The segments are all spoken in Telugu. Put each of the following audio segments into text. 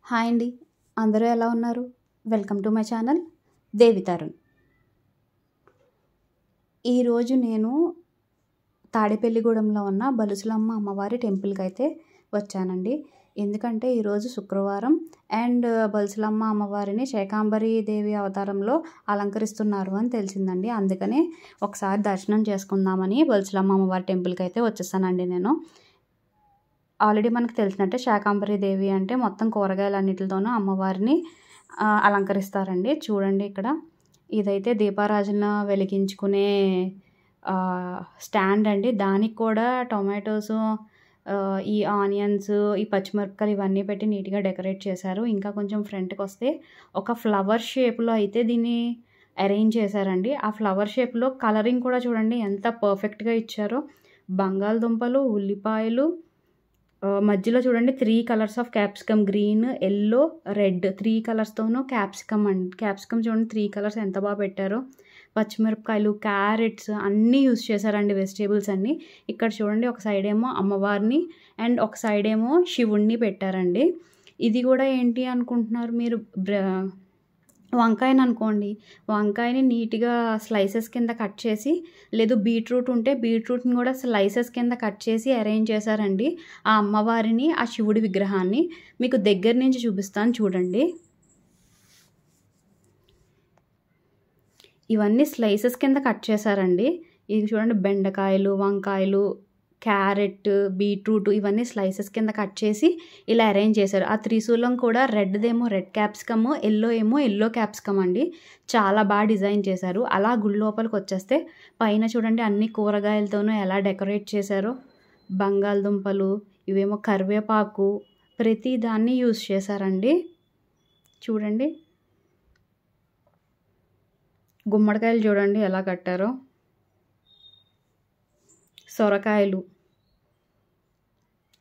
హాయ్ అండి, అందరూ ఎలా ఉన్నారు? వెల్కమ్ టు మై ఛానల్ దేవి తరుణ్. ఈరోజు నేను తాడేపల్లిగూడెంలో ఉన్న బలుసులమ్మ అమ్మవారి టెంపుల్కి అయితే వచ్చానండి. ఎందుకంటే ఈరోజు శుక్రవారం అండ్ బలుసులమ్మ అమ్మవారిని శాకాంబరి దేవి అవతారంలో అలంకరిస్తున్నారు అని తెలిసిందండి. అందుకని ఒకసారి దర్శనం చేసుకుందామని బలుసులమ్మ అమ్మవారి టెంపుల్కి అయితే వచ్చేసానండి. నేను ఆల్రెడీ మనకు తెలిసినట్టే శాకాంబరి దేవి అంటే మొత్తం కూరగాయలన్నిటితోనూ అమ్మవారిని అలంకరిస్తారండి. చూడండి, ఇక్కడ ఇదైతే దీపారాజన వెలిగించుకునే స్టాండ్ అండి. దానికి కూడా టొమాటోస్, ఈ ఆనియన్స్, ఈ పచ్చిమిరపకాయలు ఇవన్నీ పెట్టి నీట్గా డెకరేట్ చేశారు. ఇంకా కొంచెం ఫ్రంట్కి వస్తే ఒక ఫ్లవర్ షేప్లో అయితే దీన్ని అరేంజ్ చేశారండి. ఆ ఫ్లవర్ షేప్లో కలరింగ్ కూడా చూడండి ఎంత పర్ఫెక్ట్గా ఇచ్చారో. బంగాళదుంపలు, ఉల్లిపాయలు, మధ్యలో చూడండి 3 colours of capsicum, green, yellow, red 3 కలర్స్తోనూ క్యాప్సికమ్ అండి. క్యాప్సికమ్ చూడండి 3 కలర్స్ ఎంత బాగా పెట్టారో. పచ్చిమిరపకాయలు, క్యారెట్స్ అన్నీ యూస్ చేశారండి, వెజిటేబుల్స్ అన్నీ. ఇక్కడ చూడండి, ఒక సైడ్ ఏమో అమ్మవారిని అండ్ ఒక సైడ్ ఏమో శివుణ్ణి పెట్టారండి. ఇది కూడా ఏంటి అనుకుంటున్నారు మీరు? వంకాయని అనుకోండి. వంకాయని నీట్గా స్లైసెస్ కింద కట్ చేసి, లేదు బీట్రూట్ ఉంటే బీట్రూట్ని కూడా స్లైసెస్ కింద కట్ చేసి అరేంజ్ చేశారండి ఆ అమ్మవారిని, ఆ శివుడి విగ్రహాన్ని. మీకు దగ్గర నుంచి చూపిస్తాను చూడండి. ఇవన్నీ స్లైసెస్ కింద కట్ చేశారండి. ఇది చూడండి, బెండకాయలు, వంకాయలు, క్యారెట్, బీట్రూట్ ఇవన్నీ స్లైసెస్ కింద కట్ చేసి ఇలా అరేంజ్ చేశారు. ఆ త్రిశూలం కూడా రెడ్దేమో రెడ్ క్యాప్సికమ్, ఎల్లో ఏమో ఎల్లో క్యాప్సికమ్ అండి. చాలా బాగా డిజైన్ చేశారు. అలా గుడి లోపలికి వచ్చేస్తే పైన చూడండి అన్ని కూరగాయలతోనూ ఎలా డెకరేట్ చేశారో. బంగాళదుంపలు, ఇవేమో కరివేపాకు, ప్రతి దాన్ని యూస్ చేశారండి. చూడండి, గుమ్మడికాయలు చూడండి ఎలా కట్టారో. సొరకాయలు,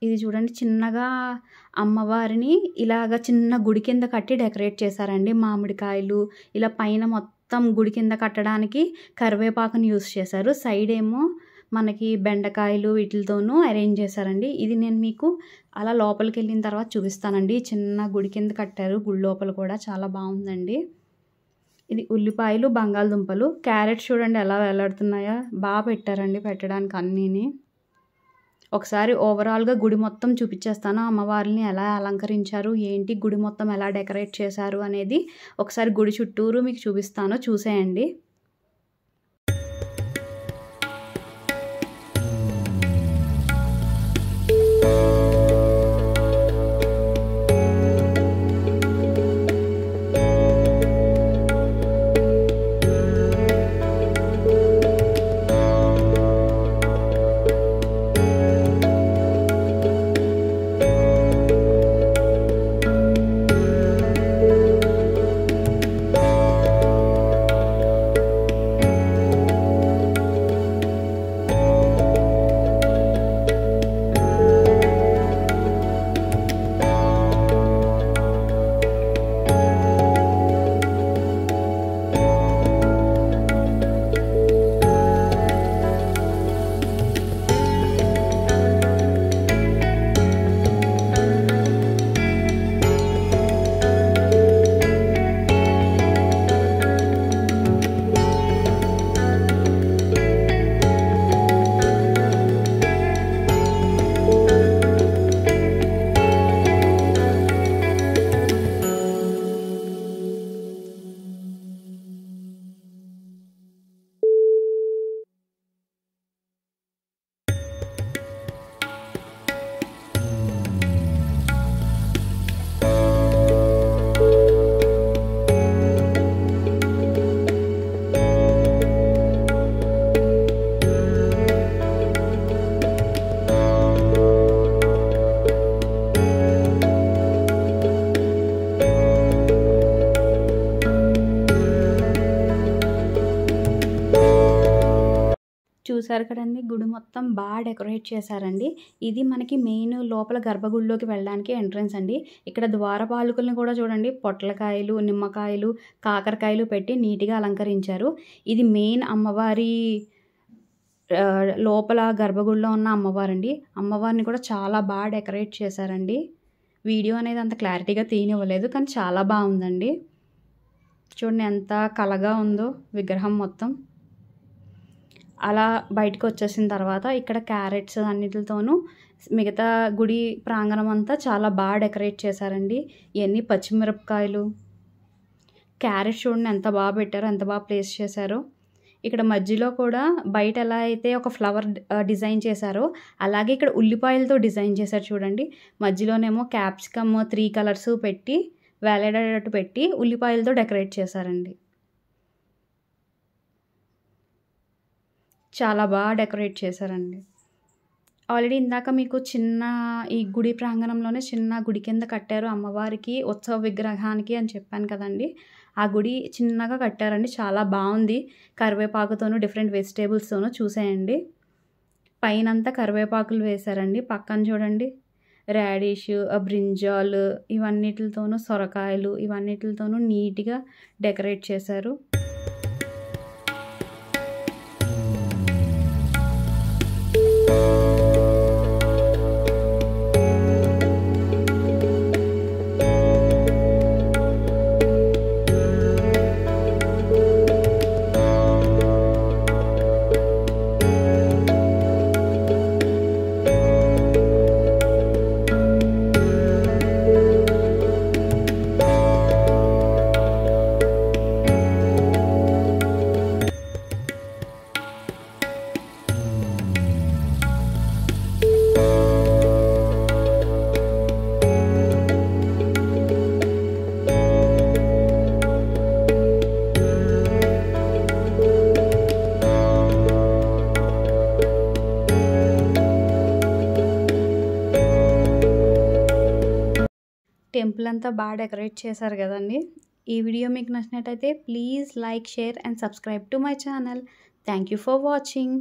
ఇది చూడండి చిన్నగా అమ్మవారిని ఇలాగ చిన్న గుడి కింద కట్టి డెకరేట్ చేశారండి. మామిడికాయలు ఇలా పైన మొత్తం గుడి కింద కట్టడానికి కరివేపాకుని యూస్ చేశారు. సైడ్ ఏమో మనకి బెండకాయలు వీటితోనూ అరేంజ్ చేశారండి. ఇది నేను మీకు అలా లోపలికి వెళ్ళిన తర్వాత చూపిస్తానండి. చిన్న గుడి కింద కట్టారు, గుడి లోపల కూడా చాలా బాగుందండి. ఇది ఉల్లిపాయలు, బంగాళదుంపలు, క్యారెట్స్ చూడండి ఎలా వేలాడుతున్నాయో. బాగా పెట్టారండి పెట్టడానికి అన్నీని. ఒకసారి ఓవరాల్గా గుడి మొత్తం చూపించేస్తాను. అమ్మవారిని ఎలా అలంకరించారు, ఏంటి, గుడి మొత్తం ఎలా డెకరేట్ చేశారు అనేది ఒకసారి గుడి చుట్టూరు మీకు చూపిస్తాను, చూసేయండి. చూసారు కదండి, గుడి మొత్తం బాగా డెకరేట్ చేశారండి. ఇది మనకి మెయిన్ లోపల గర్భగుడిలోకి వెళ్ళడానికి ఎంట్రన్స్ అండి. ఇక్కడ ద్వారపాలకుల్ని కూడా చూడండి పొట్లకాయలు, నిమ్మకాయలు, కాకరకాయలు పెట్టి నీట్గా అలంకరించారు. ఇది మెయిన్ అమ్మవారి లోపల గర్భగుడిలో ఉన్న అమ్మవారండి. అమ్మవారిని కూడా చాలా బాగా డెకరేట్ చేశారండి. వీడియో అనేది అంత క్లారిటీగా తీయనివ్వలేదు, కానీ చాలా బాగుందండి. చూడండి ఎంత కళగా ఉందో విగ్రహం మొత్తం. అలా బయటకు వచ్చేసిన తర్వాత ఇక్కడ క్యారెట్స్ అన్నిటితోనూ మిగతా గుడి ప్రాంగణం అంతా చాలా బాగా డెకరేట్ చేశారండి. ఇవన్నీ పచ్చిమిరపకాయలు, క్యారెట్ చూడండి ఎంత బాగా పెట్టారో, ఎంత బాగా ప్లేస్ చేశారో. ఇక్కడ మధ్యలో కూడా బయట ఎలా అయితే ఒక ఫ్లవర్ డిజైన్ చేశారో అలాగే ఇక్కడ ఉల్లిపాయలతో డిజైన్ చేశారు చూడండి. మధ్యలోనేమో క్యాప్సికమ్ 3 కలర్స్ పెట్టి వేలాడేటట్టు పెట్టి ఉల్లిపాయలతో డెకరేట్ చేశారండి. చాలా బాగా డెకరేట్ చేశారండి. ఆల్రెడీ ఇందాక మీకు ఈ గుడి ప్రాంగణంలోనే చిన్న గుడి కింద కట్టారు అమ్మవారికి ఉత్సవ విగ్రహానికి అని చెప్పాను కదండి. ఆ గుడి చిన్నగా కట్టారండి, చాలా బాగుంది. కరివేపాకుతోనూ డిఫరెంట్ వెజిటేబుల్స్తోనూ చూసేయండి. పైనంతా కరివేపాకులు వేశారండి. పక్కన చూడండి రాడిష్, బ్రింజాల్ ఇవన్నిటితోనూ, సొరకాయలు ఇవన్నిటితోనూ నీట్గా డెకరేట్ చేశారు. టెంపుల్ అంతా బాగా డెకరేట్ చేశారు కదండి. ఈ వీడియో మీకు నచ్చినట్టయితే please like, share and subscribe to my channel. Thank you for watching.